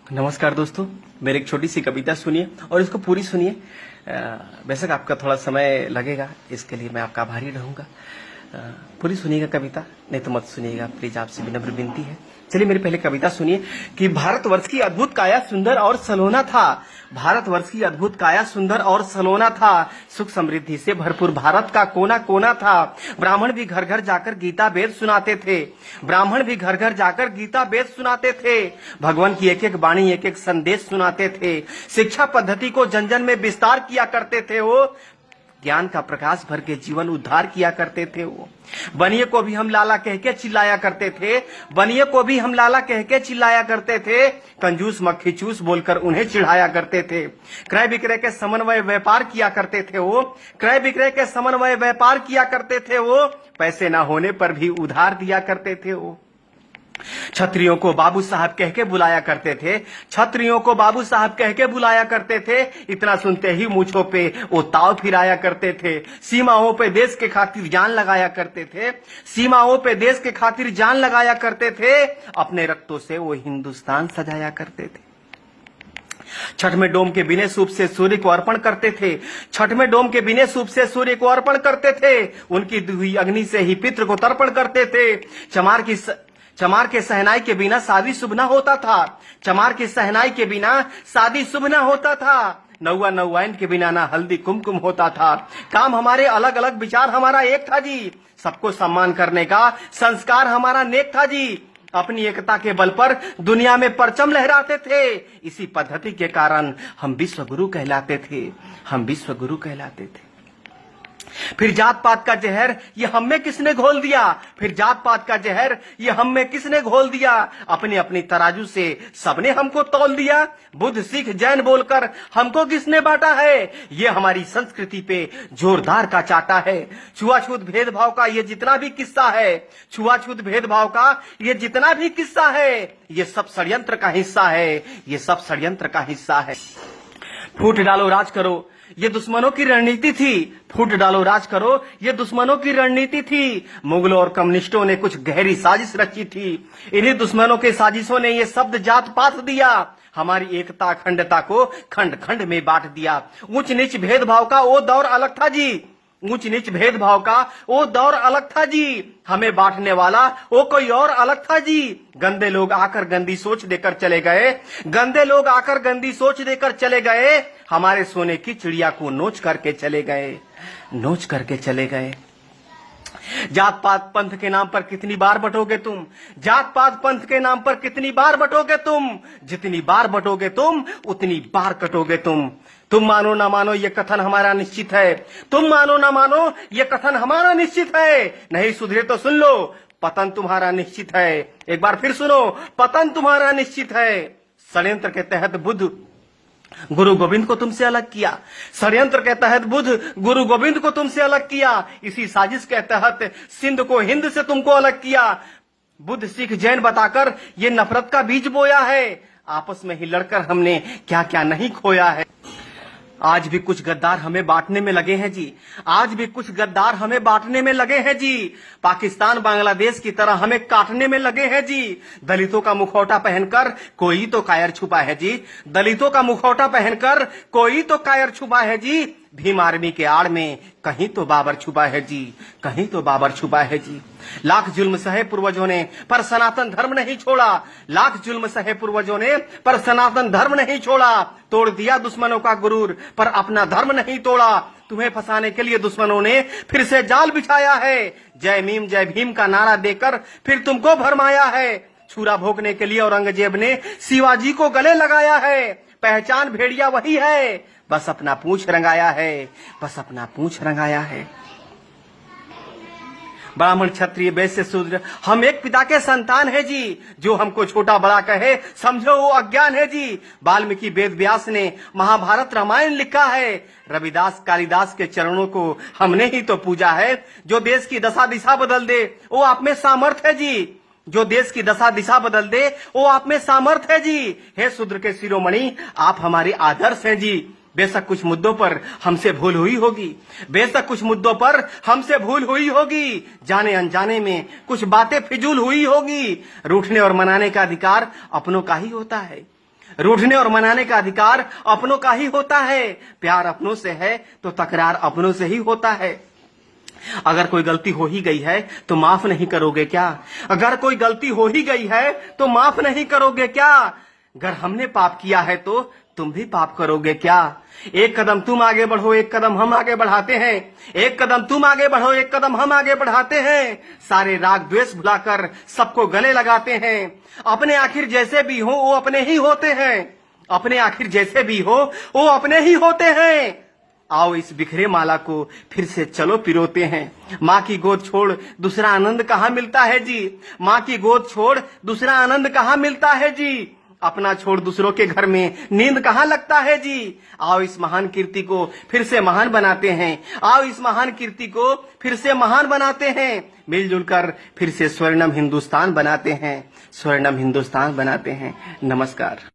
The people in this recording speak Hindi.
नमस्कार दोस्तों, मेरी एक छोटी सी कविता सुनिए और इसको पूरी सुनिए। बेशक आपका थोड़ा समय लगेगा, इसके लिए मैं आपका आभारी रहूंगा। पूरी सुनिएगा कविता, नहीं तो मत सुनिएगा प्लीज, आपसे विनम्र विनती है। चलिए मेरी पहले कविता सुनिए कि भारतवर्ष की अद्भुत काया सुंदर और सलोना था। भारतवर्ष की अद्भुत काया सुंदर और सलोना था। सुख समृद्धि से भरपूर भारत का कोना कोना था। ब्राह्मण भी घर घर जाकर गीता वेद सुनाते थे। ब्राह्मण भी घर घर जाकर गीता वेद सुनाते थे। भगवान की एक एक वाणी एक एक संदेश सुनाते थे। शिक्षा पद्धति को जन जन में विस्तार किया करते थे। वो ज्ञान का प्रकाश भर के जीवन उद्धार किया करते थे। वो बनिए को भी हम लाला कह के चिल्लाया करते थे। बनिए को भी हम लाला कह के चिल्लाया करते थे। कंजूस मक्खी चूस बोलकर उन्हें चिढ़ाया करते थे। क्रय विक्रय के समन्वय व्यापार किया करते थे। वो क्रय विक्रय के समन्वय व्यापार किया करते थे। वो पैसे ना होने पर भी उधार दिया करते थे। वो छत्रियों को बाबू साहब कह के बुलाया करते थे। छत्रियों को बाबू साहब कह के बुलाया करते थे। इतना सुनते ही मूंछों पे वो ताव फिराया करते थे। सीमाओं पे देश के खातिर जान लगाया करते थे। सीमाओं पे देश के खातिर जान लगाया करते थे। अपने रक्तों से वो हिंदुस्तान सजाया करते थे। छठ में डोम के बिने सूप से सूर्य को अर्पण करते थे। छठ में डोम के बिने सूप से सूर्य को अर्पण करते थे। उनकी दुही अग्नि से ही पितृ को तर्पण करते थे। चमार के सहनाई के बिना शादी शुभ न होता था। चमार के सहनाई के बिना शादी शुभ न होता था। नौवा नौवाइन के बिना ना हल्दी कुमकुम होता था। काम हमारे अलग अलग, विचार हमारा एक था जी। सबको सम्मान करने का संस्कार हमारा नेक था जी। अपनी एकता के बल पर दुनिया में परचम लहराते थे। इसी पद्धति के कारण हम विश्व गुरु कहलाते थे। हम विश्व गुरु कहलाते थे। फिर जात पात का जहर ये हम में किसने घोल दिया। फिर जात पात का जहर ये हम में किसने घोल दिया। अपनी अपनी तराजू से सबने हमको तौल दिया। बुद्ध सिख जैन बोलकर हमको किसने बांटा है। ये हमारी संस्कृति पे जोरदार का चाटा है। छुआछूत भेदभाव का ये जितना भी किस्सा है। छुआछूत भेदभाव का ये जितना भी किस्सा है। ये सब षड्यंत्र का हिस्सा है। ये सब षड्यंत्र का हिस्सा है। फूट डालो राज करो ये दुश्मनों की रणनीति थी। फूट डालो राज करो ये दुश्मनों की रणनीति थी। मुगलों और कम्युनिस्टों ने कुछ गहरी साजिश रची थी। इन्हीं दुश्मनों के साजिशों ने ये शब्द जात पात दिया। हमारी एकता अखंडता को खंड खंड में बांट दिया। ऊंच नीच भेदभाव का वो दौर अलग था जी। ऊंच नीच भेदभाव का वो दौर अलग था जी। हमें बांटने वाला वो कोई और अलग था जी। गंदे लोग आकर गंदी सोच देकर चले गए। गंदे लोग आकर गंदी सोच देकर चले गए। हमारे सोने की चिड़िया को नोच करके चले गए। नोच करके चले गए। जात पात पंथ के नाम पर कितनी बार बटोगे तुम। जात पात पंथ के नाम पर कितनी बार बटोगे तुम। जितनी बार बटोगे तुम उतनी बार कटोगे तुम। तुम मानो ना मानो ये कथन हमारा निश्चित है। तुम मानो ना मानो ये कथन हमारा निश्चित है। नहीं सुधरे तो सुन लो, पतन तुम्हारा निश्चित है। एक बार फिर सुनो, पतन तुम्हारा निश्चित है। षड्यंत्र के तहत बुद्ध गुरु गोविंद को तुमसे अलग किया। षड्यंत्र के तहत बुद्ध गुरु गोविंद को तुमसे अलग किया। इसी साजिश के तहत सिंध को हिंद से तुमको अलग किया। बुद्ध सिख जैन बताकर ये नफरत का बीज बोया है। आपस में ही लड़कर हमने क्या क्या नहीं खोया है। आज भी कुछ गद्दार हमें बांटने में लगे हैं जी। आज भी कुछ गद्दार हमें बांटने में लगे हैं जी। पाकिस्तान बांग्लादेश की तरह हमें काटने में लगे हैं जी। दलितों का मुखौटा पहनकर कोई तो कायर छुपा है जी। दलितों का मुखौटा पहनकर कोई तो कायर छुपा है जी। भीम आर्मी के आड़ में कहीं तो बाबर छुपा है जी। कहीं तो बाबर छुपा है जी। लाख जुल्म सहे पूर्वजों ने पर सनातन धर्म नहीं छोड़ा। लाख जुल्म सहे पूर्वजों ने पर सनातन धर्म नहीं छोड़ा। तोड़ दिया दुश्मनों का गुरूर पर अपना धर्म नहीं तोड़ा। तुम्हें फंसाने के लिए दुश्मनों ने फिर से जाल बिछाया है। जय भीम का नारा देकर फिर तुमको भरमाया है। छुरा भोंकने के लिए औरंगजेब ने शिवाजी को गले लगाया है। पहचान भेड़िया वही है, बस अपना पूंछ रंगाया है। बस अपना पूंछ रंगाया है। ब्राह्मण क्षत्रिय वैश्य शूद्र हम एक पिता के संतान है जी। जो हमको छोटा बड़ा कहे समझो वो अज्ञान है जी। वाल्मीकि वेद व्यास ने महाभारत रामायण लिखा है। रविदास कालिदास के चरणों को हमने ही तो पूजा है। जो देश की दशा दिशा बदल दे वो आप में सामर्थ्य है जी। जो देश की दशा दिशा बदल दे वो आप में सामर्थ्य है जी। हे शूद्र के शिरोमणि आप हमारे आदर्श हैं जी। बेशक कुछ मुद्दों पर हमसे भूल हुई होगी। बेशक कुछ मुद्दों पर हमसे भूल हुई होगी। जाने अनजाने में कुछ बातें फिजूल हुई होगी। रूठने और मनाने का अधिकार अपनों का ही होता है। रूठने और मनाने का अधिकार अपनों का ही होता है। प्यार अपनों से है तो तकरार अपनों से ही होता है। अगर कोई गलती हो ही गई है तो माफ नहीं करोगे क्या? अगर कोई गलती हो ही गई है तो माफ नहीं करोगे क्या? अगर हमने पाप किया है तो तुम भी पाप करोगे क्या? एक कदम तुम आगे बढ़ो, एक कदम हम आगे बढ़ाते हैं। एक कदम तुम आगे बढ़ो, एक कदम हम आगे बढ़ाते हैं। सारे राग द्वेष भुलाकर सबको गले लगाते हैं। अपने आखिर जैसे भी हो वो अपने ही होते हैं। अपने आखिर जैसे भी हो वो अपने ही होते हैं। आओ इस बिखरे माला को फिर से चलो पिरोते हैं। माँ की गोद छोड़ दूसरा आनंद कहाँ मिलता है जी? माँ की गोद छोड़ दूसरा आनंद कहाँ मिलता है जी? अपना छोड़ दूसरों के घर में नींद कहाँ लगता है जी? आओ इस महान कीर्ति को फिर से महान बनाते हैं। आओ इस महान कीर्ति को फिर से महान बनाते हैं। मिलजुल कर फिर से स्वर्णम हिंदुस्तान बनाते हैं। स्वर्णम हिंदुस्तान बनाते हैं। नमस्कार।